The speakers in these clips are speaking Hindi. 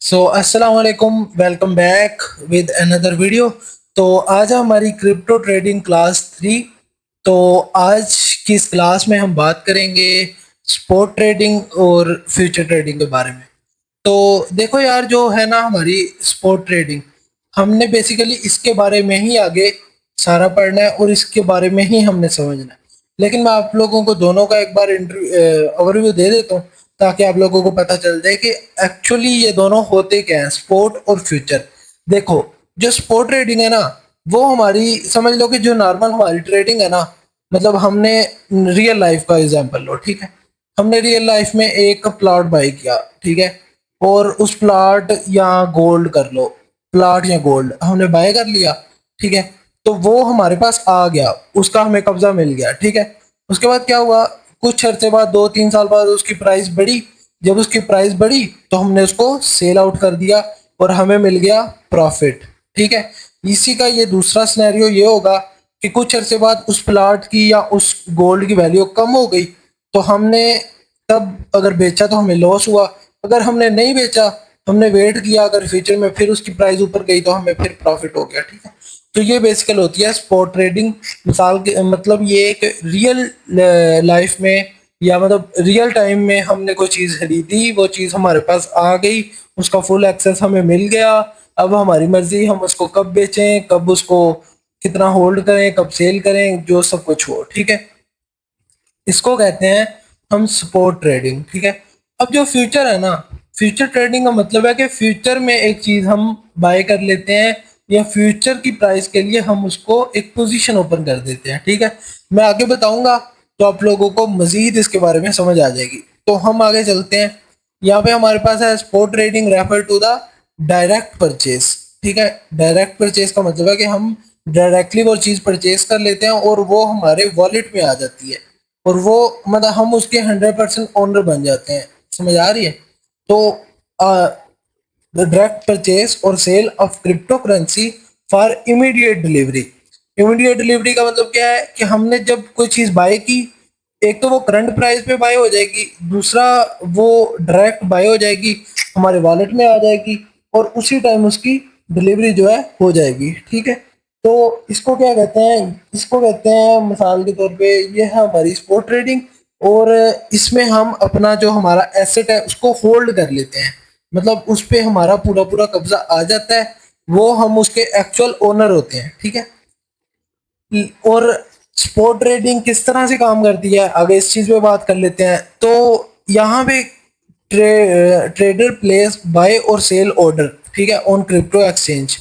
अस्सलाम वालेकुम, welcome back with another video. तो आज हमारी क्रिप्टो ट्रेडिंग क्लास 3। तो आज की इस क्लास में हम बात करेंगे स्पॉट ट्रेडिंग और फ्यूचर ट्रेडिंग के बारे में। तो देखो यार, जो है ना हमारी स्पॉट ट्रेडिंग, हमने बेसिकली इसके बारे में ही आगे सारा पढ़ना है और इसके बारे में ही हमने समझना है। लेकिन मैं आप लोगों को दोनों का एक बार ओवरव्यू दे देता हूँ ताकि आप लोगों को पता चल जाए कि एक्चुअली ये दोनों होते क्या हैं, स्पोर्ट और फ्यूचर। देखो, जो स्पोर्ट ट्रेडिंग है ना, वो हमारी समझ लो कि जो नॉर्मल हमारी ट्रेडिंग है ना, मतलब हमने रियल लाइफ का एग्जांपल लो, ठीक है। हमने रियल लाइफ में एक प्लॉट बाई किया, ठीक है, और उस प्लॉट या गोल्ड कर लो, प्लॉट या गोल्ड हमने बाय कर लिया, ठीक है। तो वो हमारे पास आ गया, उसका हमें कब्जा मिल गया, ठीक है। उसके बाद क्या हुआ, कुछ अरसे बाद 2-3 साल बाद उसकी प्राइस बढ़ी। जब उसकी प्राइस बढ़ी तो हमने उसको सेल आउट कर दिया और हमें मिल गया प्रॉफिट, ठीक है। इसी का ये दूसरा सिनेरियो ये होगा कि कुछ अरसे बाद उस प्लाट की या उस गोल्ड की वैल्यू कम हो गई, तो हमने तब अगर बेचा तो हमें लॉस हुआ। अगर हमने नहीं बेचा, हमने वेट किया, अगर फ्यूचर में फिर उसकी प्राइस ऊपर गई तो हमें फिर प्रॉफिट हो गया, ठीक है। तो ये बेसिकल होती है स्पॉट ट्रेडिंग। मिसाल के मतलब ये एक रियल लाइफ में या मतलब रियल टाइम में हमने कोई चीज़ खरीदी, वो चीज़ हमारे पास आ गई, उसका फुल एक्सेस हमें मिल गया। अब हमारी मर्जी हम उसको कब बेचें, कब उसको कितना होल्ड करें, कब सेल करें, जो सब कुछ हो, ठीक है। इसको कहते हैं हम स्पॉट ट्रेडिंग, ठीक है। अब जो फ्यूचर है ना, फ्यूचर ट्रेडिंग का मतलब है कि फ्यूचर में एक चीज हम बाय कर लेते हैं या फ्यूचर की प्राइस के लिए हम उसको एक पोजीशन ओपन कर देते हैं, ठीक है। मैं आगे बताऊंगा तो आप लोगों को मजीद इसके बारे में समझ आ जाएगी। तो हम आगे चलते हैं। यहाँ पे हमारे पास है spot trading refer to the direct purchase, ठीक है। डायरेक्ट परचेज का मतलब है कि हम डायरेक्टली वो चीज़ परचेज कर लेते हैं और वो हमारे वॉलेट में आ जाती है, और वो मतलब हम उसके 100% ओनर बन जाते हैं। समझ आ रही है? तो डायरेक्ट परचेज और sale of cryptocurrency for immediate delivery. Immediate delivery का मतलब क्या है कि हमने जब कोई चीज़ बाय की, एक तो वो करंट प्राइस पे बाय हो जाएगी, दूसरा वो डायरेक्ट बाय हो जाएगी, हमारे वॉलेट में आ जाएगी और उसी टाइम उसकी डिलीवरी जो है हो जाएगी, ठीक है। तो इसको क्या कहते हैं, इसको कहते हैं मिसाल के तौर पे ये है हमारी स्पॉट ट्रेडिंग। और इसमें हम अपना जो हमारा एसेट है उसको होल्ड कर लेते हैं, मतलब उस पे हमारा पूरा पूरा कब्जा आ जाता है, वो हम उसके एक्चुअल ओनर होते हैं, ठीक है। और स्पॉट ट्रेडिंग किस तरह से काम करती है, आगे इस चीज़ पे बात कर लेते हैं। तो यहाँ पे ट्रेडर प्लेस बाय और सेल ऑर्डर, ठीक है, on crypto exchange.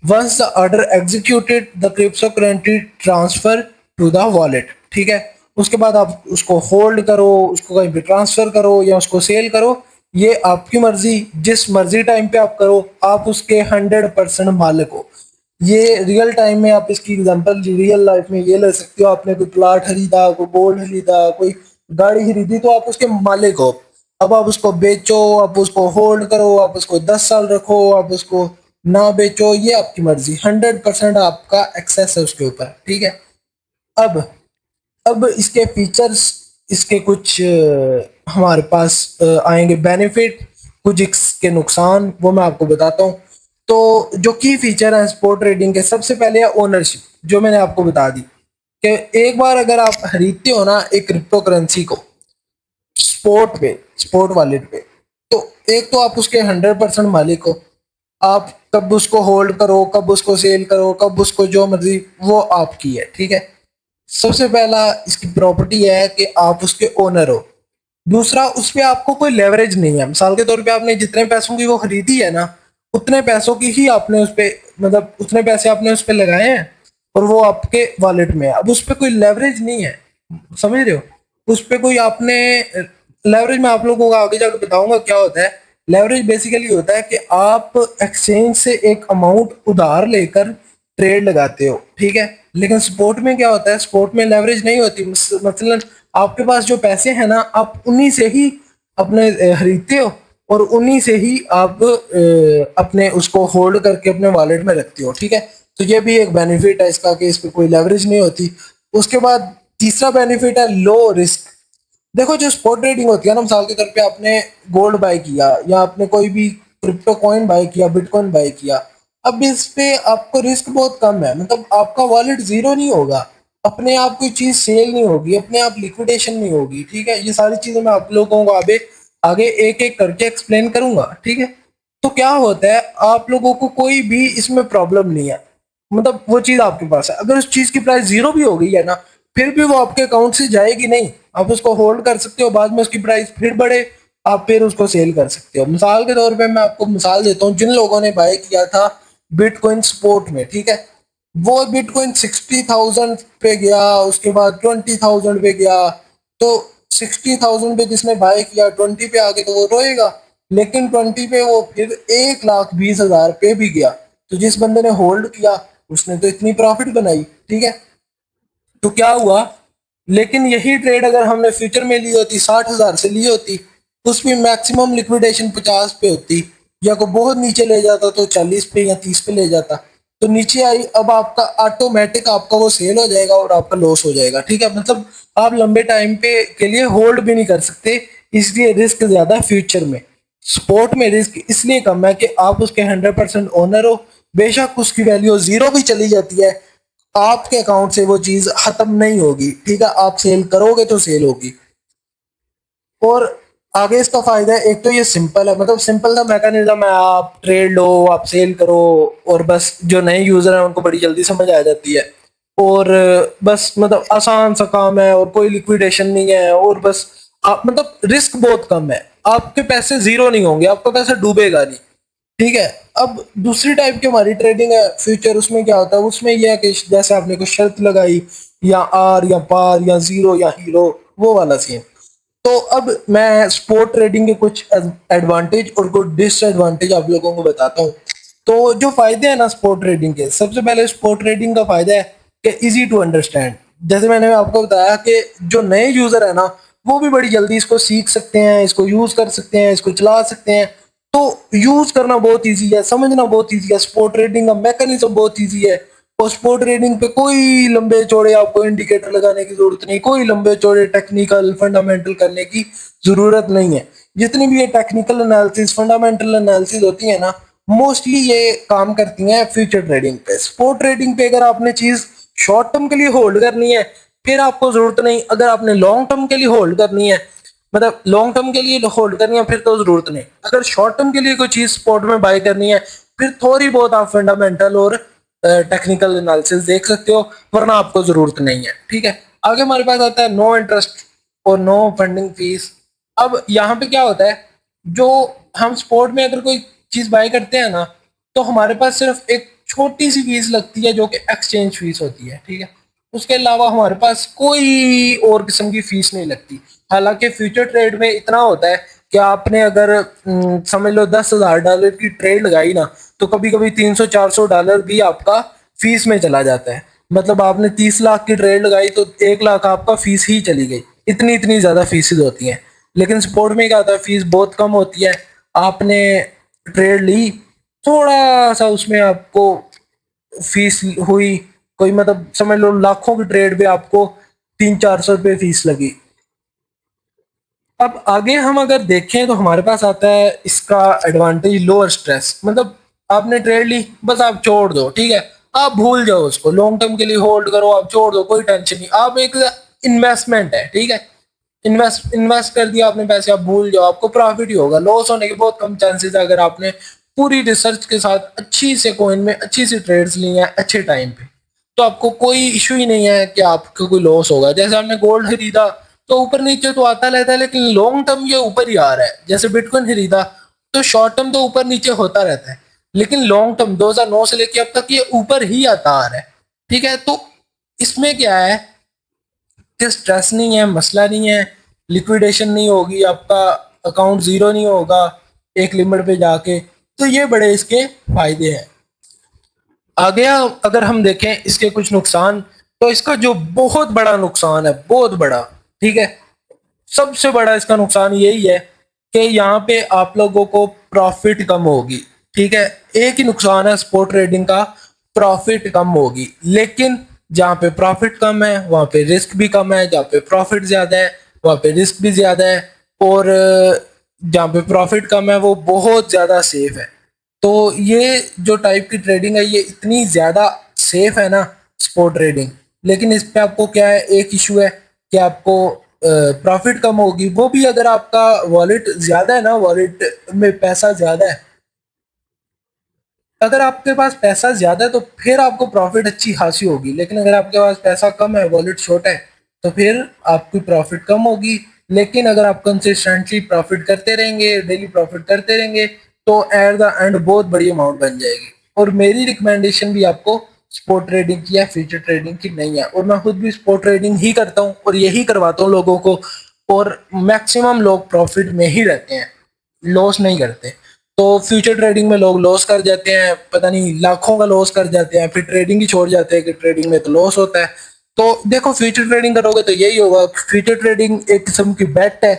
Once the order executed the cryptocurrency transfer to the wallet, ठीक है। उसके बाद आप उसको होल्ड करो, उसको कहीं पे ट्रांसफर करो या उसको सेल करो, ये आपकी मर्जी, जिस मर्जी टाइम पे आप करो, आप उसके 100% मालिक हो। ये रियल टाइम में आप इसकी एग्जांपल रियल लाइफ में ये ले सकते हो, आपने कोई प्लाट खरीदा, कोई गोल्ड खरीदा, कोई गाड़ी खरीदी, तो आप उसके मालिक हो। अब आप उसको बेचो, आप उसको होल्ड करो, आप उसको 10 साल रखो, आप उसको ना बेचो, ये आपकी मर्जी, 100% आपका एक्सेस है उसके ऊपर, ठीक है। अब अब इसके फीचर्स, इसके कुछ हमारे पास आएंगे बेनिफिट, कुछ इसके नुकसान, वो मैं आपको बताता हूँ। तो जो की फीचर है स्पोर्ट ट्रेडिंग के, सबसे पहले है ओनरशिप, जो मैंने आपको बता दी कि एक बार अगर आप खरीदते हो ना एक क्रिप्टो करेंसी को स्पोर्ट पे, स्पोर्ट वॉलेट पे, तो एक तो आप उसके 100% मालिक हो। आप कब उसको होल्ड करो, कब उसको सेल करो, कब उसको जो मर्जी, वो आपकी है, ठीक है। सबसे पहला इसकी प्रॉपर्टी है कि आप उसके ओनर हो। दूसरा, उस पर आपको कोई लेवरेज नहीं है। मिसाल के तौर पे आपने जितने पैसों की वो खरीदी है ना, उतने पैसों की ही आपने उस पर, मतलब उतने पैसे आपने उस पर लगाए हैं और वो आपके वॉलेट में है। अब उस पर कोई लेवरेज नहीं है, समझ रहे हो? उस पर कोई आपने लेवरेज, मैं आप लोगों को आगे जाकर बताऊंगा क्या होता है। लेवरेज बेसिकली होता है कि आप एक्सचेंज से एक अमाउंट उधार लेकर ट्रेड लगाते हो, ठीक है। लेकिन स्पोर्ट में क्या होता है, स्पोर्ट में लेवरेज नहीं होती। मतलब आपके पास जो पैसे हैं ना, आप उन्हीं से ही अपने खरीदते हो और उन्हीं से ही आप अपने उसको होल्ड करके अपने वॉलेट में रखते हो, ठीक है। तो ये भी एक बेनिफिट है इसका कि इस पर कोई लेवरेज नहीं होती। उसके बाद तीसरा बेनिफिट है लो रिस्क। देखो, जो स्पॉट ट्रेडिंग होती है ना, मिसाल के तौर पे आपने गोल्ड बाय किया या आपने कोई भी क्रिप्टो कॉइन बाय किया, बिटकॉइन बाय किया, अब इस पे आपको रिस्क बहुत कम है, मतलब आपका वॉलेट जीरो नहीं होगा, अपने आप कोई चीज सेल नहीं होगी, अपने आप लिक्विडेशन नहीं होगी, ठीक है। ये सारी चीजें मैं आप लोगों को आगे आगे एक एक करके एक्सप्लेन करूंगा, ठीक है। तो क्या होता है, आप लोगों को कोई भी इसमें प्रॉब्लम नहीं है, मतलब वो चीज आपके पास है, अगर उस चीज की प्राइस जीरो भी हो गई है ना, फिर भी वो आपके अकाउंट से जाएगी नहीं, आप उसको होल्ड कर सकते हो, बाद में उसकी प्राइस फिर बढ़े, आप फिर उसको सेल कर सकते हो। मिसाल के तौर पे मैं आपको मिसाल देता हूँ, जिन लोगों ने बाय किया था बिटकॉइन स्पोर्ट में, ठीक है, वो बिटकॉइन 60,000 पे गया, उसके बाद 20,000 पे गया, तो 60,000 पे जिसने बाय किया 20 पे आके तो वो रोएगा, लेकिन 20 पे वो फिर 1,20,000 पे भी गया, तो जिस बंदे ने होल्ड किया उसने तो इतनी प्रॉफिट बनाई, ठीक है। तो क्या हुआ, लेकिन यही ट्रेड अगर हमने फ्यूचर में ली होती, 60,000 से ली होती, उसमें मैक्सिमम लिक्विडेशन 50 पे होती, या को बहुत नीचे ले जाता तो 40 पे या 30 पे ले जाता, तो नीचे आई, अब आपका ऑटोमेटिक आपका वो सेल हो जाएगा और आपका लॉस हो जाएगा, ठीक है। मतलब आप लंबे टाइम पे के लिए होल्ड भी नहीं कर सकते, इसलिए रिस्क ज्यादा है फ्यूचर में। स्पोर्ट में रिस्क इसलिए कम है कि आप उसके 100% ओनर हो, बेशक उसकी वैल्यू जीरो भी चली जाती है, आपके अकाउंट से वो चीज खत्म नहीं होगी, ठीक है, आप सेल करोगे तो सेल होगी। और आगे इसका फायदा है, एक तो ये सिंपल है, मतलब सिंपल सा मैकेनिज्म है, आप ट्रेड लो, आप सेल करो, और बस जो नए यूजर हैं उनको बड़ी जल्दी समझ आ जाती है, और बस मतलब आसान सा काम है, और कोई लिक्विडेशन नहीं है, और बस आप मतलब रिस्क बहुत कम है, आपके पैसे जीरो नहीं होंगे, आपका पैसा डूबेगा नहीं, ठीक है। अब दूसरी टाइप की हमारी ट्रेडिंग है फ्यूचर, उसमें क्या होता है, उसमें यह है कि जैसे आपने कोई शर्त लगाई, या आर या पार या जीरो या हीरो, वो वाला सीन। तो अब मैं स्पोर्ट ट्रेडिंग के कुछ एडवांटेज और कुछ डिसएडवांटेज आप लोगों को बताता हूँ। तो जो फायदे हैं ना स्पोर्ट ट्रेडिंग के, सबसे पहले स्पोर्ट ट्रेडिंग का फायदा है कि इजी टू अंडरस्टैंड। जैसे मैंने आपको बताया कि जो नए यूजर है ना, वो भी बड़ी जल्दी इसको सीख सकते हैं, इसको यूज कर सकते हैं, इसको चला सकते हैं। तो यूज करना बहुत इजी है, समझना बहुत इजी है, स्पोर्ट ट्रेडिंग का मैकेनिज्म बहुत इजी है। और स्पोर्ट ट्रेडिंग पे कोई लंबे चौड़े आपको इंडिकेटर लगाने की जरूरत नहीं, कोई लंबे चौड़े टेक्निकल फंडामेंटल करने की जरूरत नहीं है। जितनी भी ये टेक्निकल एनालिसिस फंडामेंटल एनालिसिस होती है ना, मोस्टली ये काम करती हैं फ्यूचर ट्रेडिंग पे। स्पोर्ट ट्रेडिंग पे अगर आपने चीज शॉर्ट टर्म के लिए होल्ड करनी है, फिर आपको जरूरत नहीं, अगर आपने लॉन्ग टर्म के लिए होल्ड करनी है, मतलब लॉन्ग टर्म के लिए होल्ड करनी है, फिर तो जरूरत नहीं। अगर शॉर्ट टर्म के लिए कोई चीज स्पॉट में बाय करनी है, फिर थोड़ी बहुत आप फंडामेंटल और टेक्निकल एनालिसिस देख सकते हो, वरना आपको जरूरत नहीं है, ठीक है। आगे हमारे पास आता है नो इंटरेस्ट और नो फंडिंग फीस। अब यहाँ पे क्या होता है, जो हम स्पोर्ट में अगर कोई चीज बाय करते हैं ना, तो हमारे पास सिर्फ एक छोटी सी फीस लगती है जो कि एक्सचेंज फीस होती है, ठीक है। उसके अलावा हमारे पास कोई और किस्म की फीस नहीं लगती। हालांकि फ्यूचर ट्रेड में इतना होता है कि आपने अगर समझ लो $10,000 की ट्रेड लगाई ना, तो कभी कभी $300-400 भी आपका फीस में चला जाता है। मतलब आपने 30 लाख की ट्रेड लगाई तो 1 लाख आपका फीस ही चली गई, इतनी इतनी ज्यादा फीसेज होती हैं। लेकिन स्पोर्ट में क्या होता है, फीस बहुत कम होती है, आपने ट्रेड ली, थोड़ा सा उसमें आपको फीस हुई, कोई मतलब समझ लो लाखों की ट्रेड पे आपको 300-400 रुपये फीस लगी। अब आगे हम अगर देखें तो हमारे पास आता है इसका एडवांटेज लोअर स्ट्रेस। मतलब आपने ट्रेड ली, बस आप छोड़ दो, ठीक है, आप भूल जाओ उसको, लॉन्ग टर्म के लिए होल्ड करो, आप छोड़ दो, कोई टेंशन नहीं। आप एक इन्वेस्टमेंट है, ठीक है, इन्वेस्ट कर दिया आपने पैसे, आप भूल जाओ, आपको प्रॉफिट ही होगा, लॉस होने के बहुत कम चांसेस है अगर आपने पूरी रिसर्च के साथ अच्छी से कॉइन में अच्छी सी ट्रेड्स ली हैं अच्छे टाइम पे, तो आपको कोई इशू ही नहीं है कि आपको कोई लॉस होगा। जैसे आपने गोल्ड खरीदा तो ऊपर नीचे तो आता रहता है, लेकिन लॉन्ग टर्म ये ऊपर ही आ रहा है। जैसे बिटकॉइन खरीदा तो शॉर्ट टर्म तो ऊपर नीचे होता रहता है, लेकिन लॉन्ग टर्म 2009 से लेके अब तक ये ऊपर ही आता आ रहा है, ठीक है। तो इसमें क्या है कि स्ट्रेस नहीं है, मसला नहीं है, लिक्विडेशन नहीं होगी, आपका अकाउंट जीरो नहीं होगा एक लिमिट पे जाके, तो ये बड़े इसके फायदे हैं। आगे अगर हम देखें इसके कुछ नुकसान, तो इसका जो बहुत बड़ा नुकसान है, बहुत बड़ा, ठीक है, सबसे बड़ा इसका नुकसान यही है कि यहाँ पे आप लोगों को प्रॉफिट कम होगी, ठीक है। एक ही नुकसान है स्पोर्ट ट्रेडिंग का, प्रॉफिट कम होगी। लेकिन जहाँ पे प्रॉफिट कम है वहाँ पे रिस्क भी कम है, जहाँ पे प्रॉफिट ज्यादा है वहाँ पे रिस्क भी ज्यादा है। और जहाँ पे प्रॉफिट कम है वो बहुत ज़्यादा सेफ है। तो ये जो टाइप की ट्रेडिंग है ये इतनी ज़्यादा सेफ है ना, स्पॉट ट्रेडिंग। लेकिन इस पे आपको क्या है, एक इशू है कि आपको प्रॉफिट कम होगी, वो भी अगर आपका वॉलेट ज़्यादा है ना, वॉलेट में पैसा ज़्यादा है। अगर आपके पास पैसा ज़्यादा है तो फिर आपको प्रॉफिट अच्छी खासी होगी, लेकिन अगर आपके पास पैसा कम है, वॉलेट छोटा है, तो फिर आपकी प्रॉफिट कम होगी। लेकिन अगर आप कंसिस्टेंटली प्रॉफिट करते रहेंगे, डेली प्रॉफिट करते रहेंगे, तो एट द एंड बहुत बड़ी अमाउंट बन जाएगी। और मेरी रिकमेंडेशन भी आपको स्पॉट ट्रेडिंग की है, फ्यूचर ट्रेडिंग की नहीं है। और मैं खुद भी स्पॉट ट्रेडिंग ही करता हूँ और यही करवाता हूँ लोगों को। और मैक्सिमम लोग प्रॉफिट में ही रहते हैं, लॉस नहीं करते। तो फ्यूचर ट्रेडिंग में लोग लॉस कर जाते हैं, पता नहीं लाखों का लॉस कर जाते हैं, फिर ट्रेडिंग ही छोड़ जाते हैं कि ट्रेडिंग में तो लॉस होता है। तो देखो, फ्यूचर ट्रेडिंग करोगे तो यही होगा। फ्यूचर ट्रेडिंग एक किस्म की बेट है।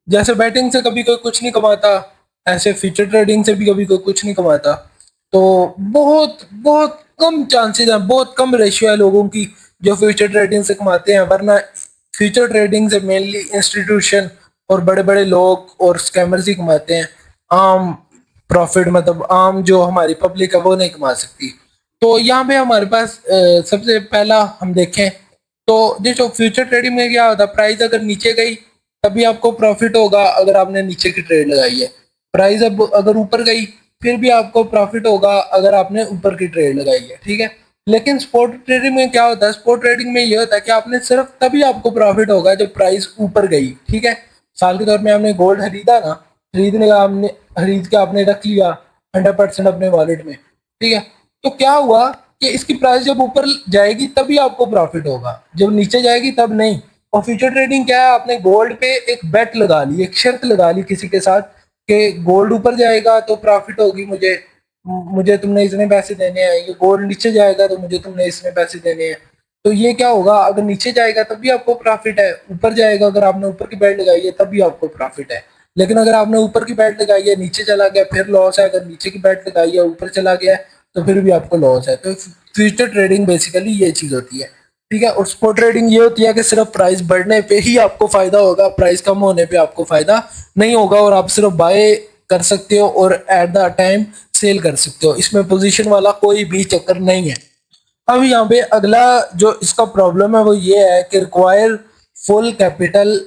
जैसे बैटिंग से कभी कोई कुछ नहीं कमाता, ऐसे फ्यूचर ट्रेडिंग से भी कभी कोई कुछ नहीं कमाता। तो बहुत बहुत कम चांसेस हैं, बहुत कम रेशियो है लोगों की जो फ्यूचर ट्रेडिंग से कमाते हैं। वरना फ्यूचर ट्रेडिंग से मेनली इंस्टीट्यूशन और बड़े बड़े लोग और स्कैमर्स ही कमाते हैं। आम प्रॉफिट, मतलब आम जो हमारी पब्लिक है वो नहीं कमा सकती। तो यहाँ पे हमारे पास सबसे पहला हम देखें तो देखो, फ्यूचर ट्रेडिंग में क्या होता है, प्राइस अगर नीचे गई तभी आपको प्रॉफिट होगा अगर आपने नीचे की ट्रेड लगाई है। प्राइस अब अगर ऊपर गई फिर भी आपको प्रॉफिट होगा अगर आपने ऊपर की ट्रेड लगाई है, ठीक है। लेकिन स्पॉट ट्रेडिंग में क्या होता है, स्पॉट ट्रेडिंग में ये होता है कि आपने सिर्फ तभी आपको प्रॉफिट होगा जब प्राइस ऊपर गई, ठीक है। साल के तौर में आपने गोल्ड खरीदा ना, खरीदने का आपने खरीद के आपने रख लिया 100% अपने वॉलेट में, ठीक है। तो क्या हुआ कि इसकी प्राइस जब ऊपर जाएगी तभी आपको प्रॉफिट होगा, जब नीचे जाएगी तब नहीं। और फ्यूचर ट्रेडिंग क्या है, आपने गोल्ड पे एक बेट लगा ली, एक शर्त लगा ली किसी के साथ कि गोल्ड ऊपर जाएगा तो प्रॉफिट होगी मुझे, मुझे तुमने इतने पैसे देने हैं। ये गोल्ड नीचे जाएगा तो मुझे तुमने इतने पैसे देने हैं। तो ये क्या होगा, अगर नीचे जाएगा तभी आपको प्रॉफिट है, ऊपर जाएगा अगर आपने ऊपर की बेट लगाई है तभी आपको प्रॉफिट है। लेकिन अगर आपने ऊपर की बेट लगाई है, नीचे चला गया, फिर लॉस है। अगर नीचे की बेट लगाई है, ऊपर चला गया तो फिर भी आपको लॉस है। तो फ्यूचर ट्रेडिंग बेसिकली ये चीज होती है, ठीक है। और स्पॉट ट्रेडिंग ये होती है कि सिर्फ प्राइस बढ़ने पे ही आपको फायदा होगा, प्राइस कम होने पे आपको फायदा नहीं होगा। और आप सिर्फ बाय कर सकते हो और एट द टाइम सेल कर सकते हो, इसमें पोजीशन वाला कोई भी चक्कर नहीं है। अब यहाँ पे अगला जो इसका प्रॉब्लम है वो ये है कि require full capital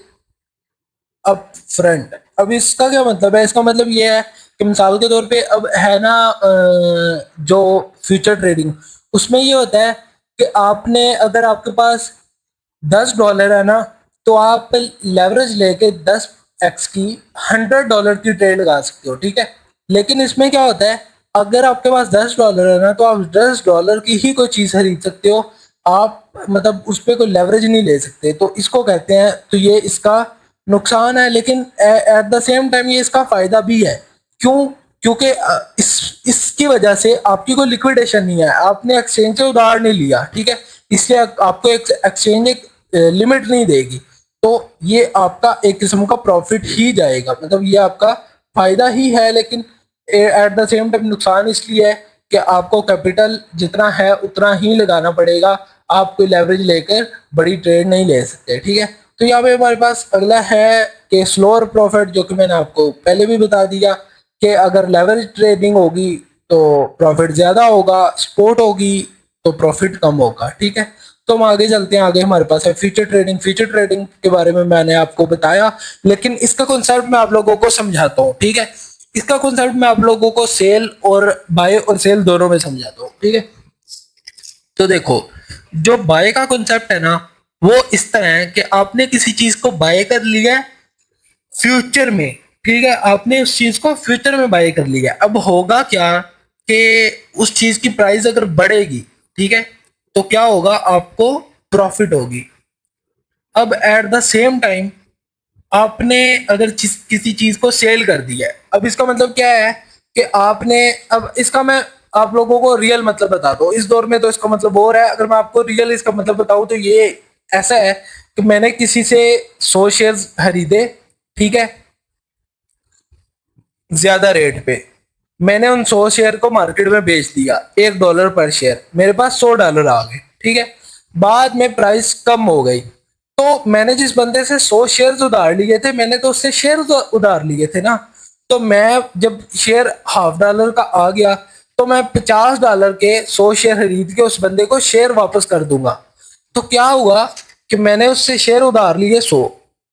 up front. अब इसका क्या मतलब है, इसका मतलब ये है कि मिसाल के तौर पे अब है ना, जो फ्यूचर ट्रेडिंग उसमें ये होता है कि आपने, अगर आपके पास $10 है ना, तो आप लेवरेज लेके 10x की $100 की ट्रेड लगा सकते हो, ठीक है। लेकिन इसमें क्या होता है, अगर आपके पास $10 है ना, तो आप $10 की ही कोई चीज खरीद सकते हो। आप मतलब उस पर कोई लेवरेज नहीं ले सकते। तो इसको कहते हैं, तो ये इसका नुकसान है। लेकिन एट द सेम टाइम ये इसका फायदा भी है। क्यों? क्योंकि इसकी वजह से आपकी कोई लिक्विडेशन नहीं है, आपने एक्सचेंज से उधार नहीं लिया, ठीक है। इसलिए आपको एक एक्सचेंज एक लिमिट नहीं देगी। तो ये आपका एक किस्म का प्रॉफिट ही जाएगा, मतलब ये आपका फायदा ही है। लेकिन एट द सेम टाइम नुकसान इसलिए है कि आपको कैपिटल जितना है उतना ही लगाना पड़ेगा। आप कोई लेवरेज लेकर बड़ी ट्रेड नहीं ले सकते, ठीक है। तो यहाँ पे हमारे पास अगला है कि स्लोअर प्रॉफिट, जो कि मैंने आपको पहले भी बता दिया कि अगर लेवरेज ट्रेडिंग होगी तो प्रॉफिट ज्यादा होगा, स्पोर्ट होगी तो प्रॉफिट कम होगा, ठीक है। तो हम आगे चलते हैं। आगे हमारे पास है फ्यूचर ट्रेडिंग। फ्यूचर ट्रेडिंग के बारे में मैंने आपको बताया, लेकिन इसका कॉन्सेप्ट मैं आप लोगों को समझाता हूँ, ठीक है। इसका कॉन्सेप्ट मैं आप लोगों को सेल और बाय और सेल दोनों में समझाता हूँ, ठीक है। तो देखो, जो बाय का कॉन्सेप्ट है ना, वो इस तरह है कि आपने किसी चीज को बाय कर लिया फ्यूचर में, ठीक है। आपने उस चीज को फ्यूचर में बाय कर लिया। अब होगा क्या कि उस चीज की प्राइस अगर बढ़ेगी, ठीक है, तो क्या होगा, आपको प्रॉफिट होगी। अब एट द सेम टाइम आपने अगर किसी चीज को सेल कर दिया है, अब इसका मतलब क्या है कि आपने, अब इसका मैं आप लोगों को रियल मतलब बता दो। इस दौर में तो इसका मतलब और है, अगर मैं आपको रियल इसका मतलब बताऊं तो ये ऐसा है कि मैंने किसी से 100 शेयर खरीदे, ठीक है, ज्यादा रेट पे। मैंने उन 100 शेयर को मार्केट में बेच दिया $1 पर शेयर, मेरे पास $100 आ गए, ठीक है। बाद में प्राइस कम हो गई, तो मैंने जिस बंदे से 100 शेयर्स उधार लिए थे, मैंने तो उससे शेयर उधार लिए थे ना। तो मैं जब शेयर $50 का आ गया, तो मैं $50 के 100 शेयर खरीद के उस बंदे को शेयर वापस कर दूंगा। तो क्या हुआ कि मैंने उससे शेयर उधार लिए 100,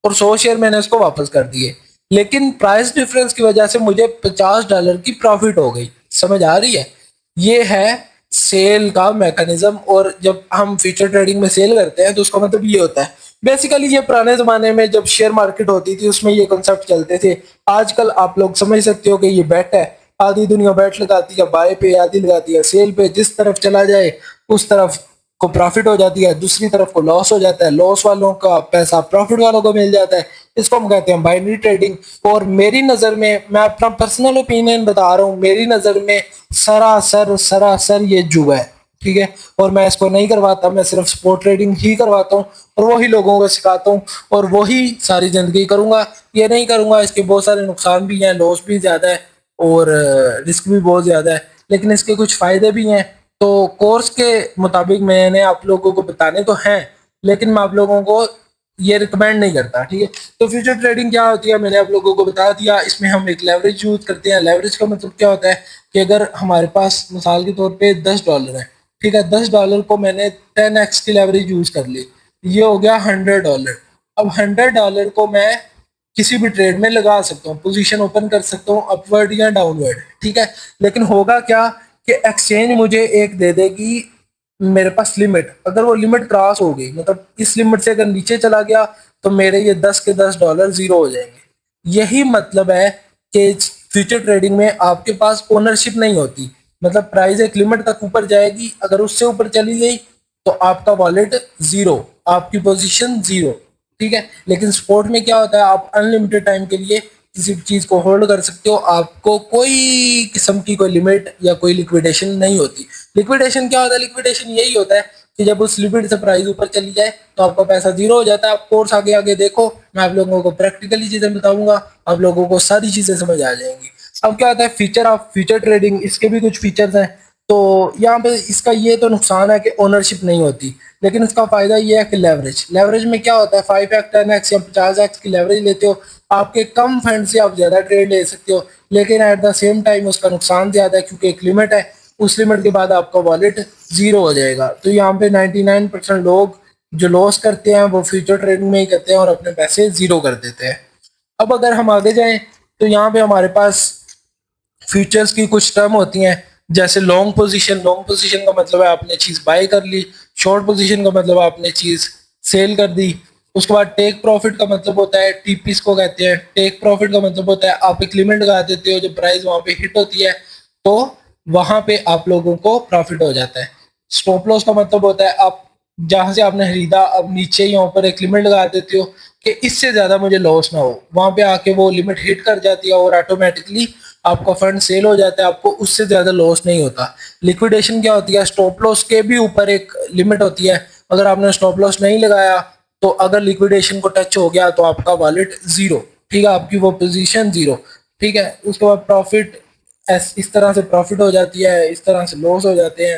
और 100 शेयर मैंने उसको वापस कर दिए, लेकिन प्राइस डिफरेंस की वजह से मुझे $50 की प्रॉफिट हो गई। समझ आ रही है? ये है सेल का मैकेनिज्म। और जब हम फ्यूचर ट्रेडिंग में सेल करते हैं तो उसका मतलब ये होता है, बेसिकली ये पुराने जमाने में जब शेयर मार्केट होती थी उसमें ये कॉन्सेप्ट चलते थे। आजकल आप लोग समझ सकते हो कि ये बेट है, आधी दुनिया बेट लगाती है बाय पे, आधी लगाती है सेल पे, जिस तरफ चला जाए उस तरफ को प्रॉफिट हो जाती है, दूसरी तरफ को लॉस हो जाता है, लॉस वालों का पैसा प्रॉफिट वालों को मिल जाता है। इसको हम कहते हैं बाइनरी ट्रेडिंग। और मेरी नज़र में, मैं अपना पर्सनल ओपिनियन बता रहा हूँ, मेरी नज़र में सरासर सरासर ये जुआ है, ठीक है। और मैं इसको नहीं करवाता, मैं सिर्फ स्पोर्ट ट्रेडिंग ही करवाता हूँ और वही लोगों को सिखाता हूँ और वही सारी जिंदगी करूँगा। ये नहीं करूँगा, इसके बहुत सारे नुकसान भी हैं, लॉस भी ज़्यादा है और रिस्क भी बहुत ज़्यादा है, लेकिन इसके कुछ फ़ायदे भी हैं। तो कोर्स के मुताबिक मैंने आप लोगों को बताने तो हैं, लेकिन मैं आप लोगों को ये रिकमेंड नहीं करता, ठीक है। तो फ्यूचर ट्रेडिंग क्या होती है मैंने आप लोगों को बता दिया। इसमें हम एक लेवरेज यूज करते हैं। लेवरेज का मतलब क्या होता है कि अगर हमारे पास मिसाल के तौर पे $10 है, ठीक है, $10 को मैंने 10x की लेवरेज यूज कर ली, ये हो गया $100। अब $100 को मैं किसी भी ट्रेड में लगा सकता हूँ, पोजीशन ओपन कर सकता हूँ अपवर्ड या डाउनवर्ड, ठीक है। लेकिन होगा क्या कि एक्सचेंज मुझे एक दे देगी मेरे पास लिमिट। अगर वो लिमिट क्रॉस हो गई, मतलब इस लिमिट से अगर नीचे चला गया, तो मेरे ये 10 के $10 जीरो हो जाएंगे। यही मतलब है कि फ्यूचर ट्रेडिंग में आपके पास ओनरशिप नहीं होती। मतलब प्राइस एक लिमिट तक ऊपर जाएगी, अगर उससे ऊपर चली गई तो आपका वॉलेट जीरो, आपकी पोजीशन जीरो, ठीक है। लेकिन स्पोर्ट में क्या होता है, आप अनलिमिटेड टाइम के लिए किसी भी चीज को होल्ड कर सकते हो, आपको कोई किस्म की कोई लिमिट या कोई लिक्विडेशन नहीं होती। लिक्विडेशन क्या होता है? लिक्विडेशन यही होता है कि जब उस लिमिट से प्राइस ऊपर चली जाए तो आपका पैसा जीरो हो जाता है। आप कोर्स आगे आगे देखो, मैं आप लोगों को प्रैक्टिकली चीजें बताऊंगा, आप लोगों को सारी चीजें समझ आ जाएंगी। अब क्या होता है फीचर ऑफ फ्यूचर ट्रेडिंग, इसके भी कुछ फीचर्स हैं। तो यहाँ पे इसका ये तो नुकसान है कि ओनरशिप नहीं होती, लेकिन इसका फायदा ये है कि लेवरेज। लेवरेज में क्या होता है, 5x 10x या 50x की लेवरेज लेते हो, आपके कम फंड से आप ज्यादा ट्रेड ले सकते हो, लेकिन एट द सेम टाइम उसका नुकसान ज्यादा है क्योंकि एक लिमिट है, उस लिमिट के बाद आपका वॉलेट जीरो हो जाएगा। तो यहाँ पे 99% लोग जो लॉस करते हैं वो फ्यूचर ट्रेडिंग में ही करते हैं और अपने पैसे जीरो कर देते हैं। अब अगर हम आगे जाएं तो यहाँ पे हमारे पास फ्यूचर्स की कुछ टर्म होती हैं, जैसे लॉन्ग पोजीशन। लॉन्ग पोजीशन का मतलब है आपने चीज बाय कर ली, शॉर्ट पोजीशन का मतलब आपने चीज सेल कर दी। उसके बाद टेक प्रॉफिट का मतलब होता है, टीपीस को कहते हैं। टेक प्रॉफिट का मतलब होता है आप एक लिमिट लगा देते हो, जब प्राइस वहां पे हिट होती है तो वहां पे आप लोगों को प्रॉफिट हो जाता है। स्टॉप लॉस का मतलब होता है आप जहां से आपने खरीदा, अब नीचे या ऊपर एक लिमिट लगा देते हो कि इससे ज्यादा मुझे लॉस ना हो, वहां पे आके वो लिमिट हिट कर जाती है और ऑटोमेटिकली आपका फंड सेल हो जाता है, आपको उससे ज्यादा लॉस नहीं होता। लिक्विडेशन क्या होती है, स्टॉप लॉस के भी ऊपर एक लिमिट होती है, अगर आपने स्टॉप लॉस नहीं लगाया तो अगर लिक्विडेशन को टच हो गया तो आपका वॉलेट जीरो, ठीक है, आपकी वो पोजीशन जीरो, ठीक है। उसके बाद प्रॉफिट, इस तरह से प्रॉफिट हो जाती है, इस तरह से लॉस हो जाते हैं।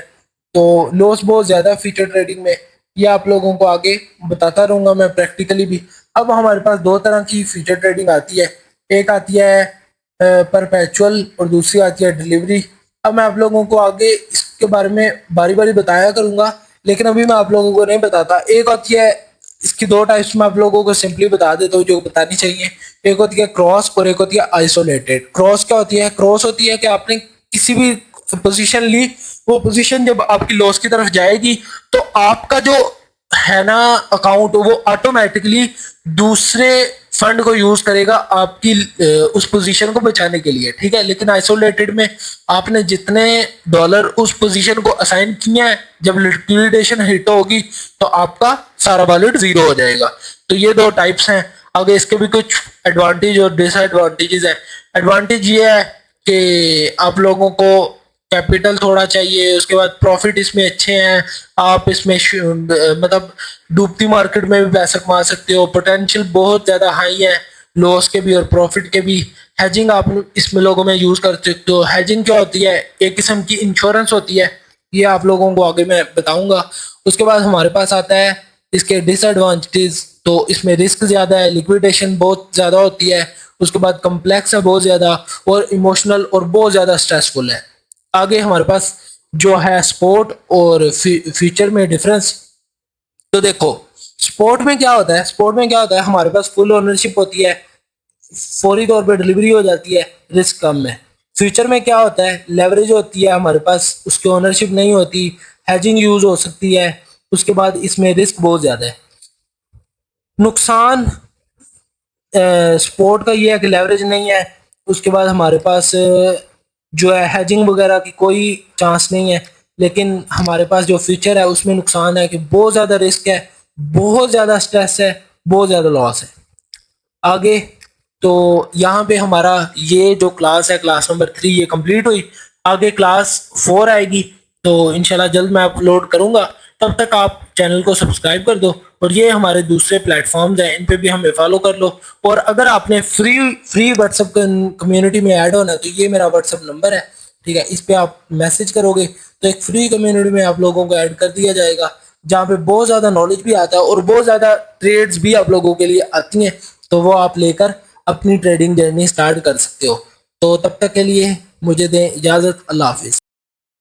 तो लॉस बहुत ज्यादा फ्यूचर ट्रेडिंग में, ये आप लोगों को आगे बताता रहूंगा मैं प्रैक्टिकली भी। अब हमारे पास दो तरह की फ्यूचर ट्रेडिंग आती है, एक आती है परपेचुअल और दूसरी आती है डिलीवरी। अब मैं आप लोगों को आगे इसके बारे में बारी बारी बताया करूंगा, लेकिन अभी मैं आप लोगों को नहीं बताता। एक होती है, इसकी दो टाइप्स में आप लोगों को सिंपली बता देता हूँ जो बतानी चाहिए। एक होती है क्रॉस और एक होती है आइसोलेटेड। क्रॉस क्या होती है? क्रॉस होती है कि आपने किसी भी पोजीशन ली, वो पोजीशन जब आपकी लॉस की तरफ जाएगी तो आपका जो है ना अकाउंट, वो ऑटोमेटिकली दूसरे फंड को यूज करेगा आपकी उस पोजीशन को बचाने के लिए, ठीक है। लेकिन आइसोलेटेड में आपने जितने डॉलर उस पोजीशन को असाइन किए हैं, जब लिक्विडेशन हिट होगी तो आपका सारा वॉलेट जीरो हो जाएगा। तो ये दो टाइप्स हैं। आगे इसके भी कुछ एडवांटेज और डिसएडवांटेजेस हैं। एडवांटेज ये है कि आप लोगों को कैपिटल थोड़ा चाहिए, उसके बाद प्रॉफिट इसमें अच्छे हैं, आप इसमें मतलब डूबती मार्केट में भी पैसा कमा सकते हो, पोटेंशियल बहुत ज़्यादा हाई है लॉस के भी और प्रॉफिट के भी। हैजिंग आप इसमें लोगों में यूज़ कर सकते हो। हैजिंग क्या होती है? एक किस्म की इंश्योरेंस होती है, ये आप लोगों को आगे मैं बताऊंगा। उसके बाद हमारे पास आता है इसके डिसएडवांटेज, तो इसमें रिस्क ज़्यादा है, लिक्विडेशन बहुत ज़्यादा होती है, उसके बाद कम्प्लेक्स है बहुत ज़्यादा, और इमोशनल और बहुत ज़्यादा स्ट्रेसफुल है। आगे हमारे पास जो है स्पोर्ट और फ्यूचर में डिफरेंस। तो देखो स्पोर्ट में क्या होता है, स्पोर्ट में क्या होता है, हमारे पास फुल ओनरशिप होती है, फौरी तौर पे डिलीवरी हो जाती है, रिस्क कम है। फ्यूचर में क्या होता है, लेवरेज होती है हमारे पास, उसकी ओनरशिप नहीं होती, हैजिंग यूज हो सकती है, उसके बाद इसमें रिस्क बहुत ज़्यादा है। नुकसान स्पोर्ट का ये है कि लेवरेज नहीं है, उसके बाद हमारे पास जो है हैजिंग वगैरह की कोई चांस नहीं है। लेकिन हमारे पास जो फ्यूचर है उसमें नुकसान है कि बहुत ज़्यादा रिस्क है, बहुत ज़्यादा स्ट्रेस है, बहुत ज़्यादा लॉस है। आगे तो यहाँ पे हमारा ये जो क्लास है, क्लास नंबर 3, ये कंप्लीट हुई। आगे क्लास 4 आएगी, तो इंशाल्लाह जल्द मैं अपलोड करूँगा। तब तक आप चैनल को सब्सक्राइब कर दो, और ये हमारे दूसरे प्लेटफॉर्म्स हैं, इन पे भी हमें फॉलो कर लो। और अगर आपने फ्री व्हाट्सएप कम्युनिटी में ऐड होना है, तो ये मेरा व्हाट्सएप नंबर है, ठीक है, इस पे आप मैसेज करोगे तो एक फ्री कम्युनिटी में आप लोगों को ऐड कर दिया जाएगा, जहाँ पे बहुत ज़्यादा नॉलेज भी आता है और बहुत ज़्यादा ट्रेड्स भी आप लोगों के लिए आती हैं, तो वो आप लेकर अपनी ट्रेडिंग जर्नी स्टार्ट कर सकते हो। तो तब तक के लिए मुझे दें इजाज़त। अल्लाह हाफिज़।